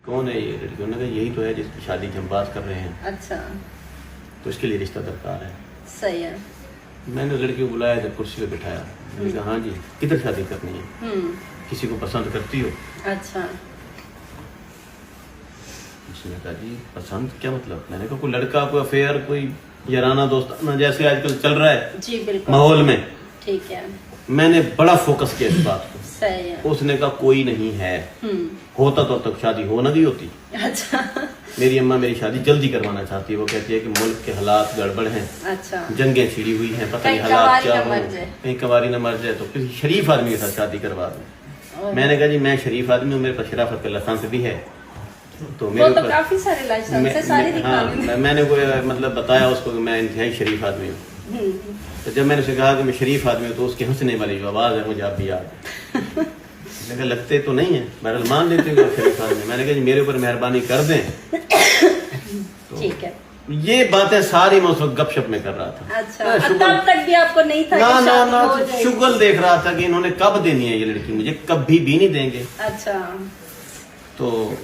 کون ہے یہ لڑکی؟ انہوں نے کہا یہی تو ہے جس کی شادی کی ہم بات کر رہے ہیں، اچھا تو اس کے لیے رشتہ درکار ہے۔ صحیح ہے۔ میں نے لڑکی کو بلایا جب کرسی پہ بٹھایا، میں نے کہا ہاں جی کدھر شادی کرنی ہے، کسی کو پسند کرتی ہو؟ اچھا اس نے کہا جی پسند کیا مطلب؟ میں نے کہا کوئی لڑکا، کوئی افیئر، کوئی یارانہ دوستانہ جیسے آج کل چل رہا ہے جی بالکل ماحول میں۔ ٹھیک ہے، میں نے بڑا فوکس کیا اس بات کو۔ صحیح ہے۔ اس نے کہا کوئی نہیں ہے، ہوتا تو اب تک شادی ہو نہ دی ہوتی۔ اچھا میری اماں میری شادی جلدی کروانا چاہتی ہے، وہ کہتی ہے کہ ملک کے حالات گڑبڑ ہیں، اچھا جنگیں چھڑی ہوئی ہیں، پتہ نہیں کہیں حالات کنواری کیا نہ ہوں، مر جائے۔ کہیں کنواری نہ مر جائے تو کسی شریف آدمی کے ساتھ شادی کروا دوں۔ میں نے کہا جی میں شریف آدمی ہوں، میرے پاس شرافت کا لائسنس بھی ہے، تو وہ میرے تو اوپر کافی سارے لائسنس ہے، سارے دکھانے میں نے کوئی مطلب بتایا اس کو کہ میں انتہائی شریف آدمی ہوں۔ تو جب میں نے اسے کہا کہ میں شریف آدمی ہوں تو اس کی ہنسنے والی جو آواز ہے مجھے اب بھی یاد ہے۔ میں نے کہا لگتے تو نہیں ہیں، بہرحال مان لیتے ہو شریف آدمی۔ میں نے کہا جی میرے اوپر مہربانی کر دیں۔ ٹھیک ہے، یہ باتیں ساری میں اس وقت گپ شپ میں کر رہا تھا۔ اچھا تب تک بھی آپ کو نہیں تھا کہ شادی ہو جائے گی؟ شگل دیکھ رہا تھا کہ انہوں نے کب دینی ہے یہ لڑکی، مجھے کبھی بھی نہیں دیں گے۔ اچھا تو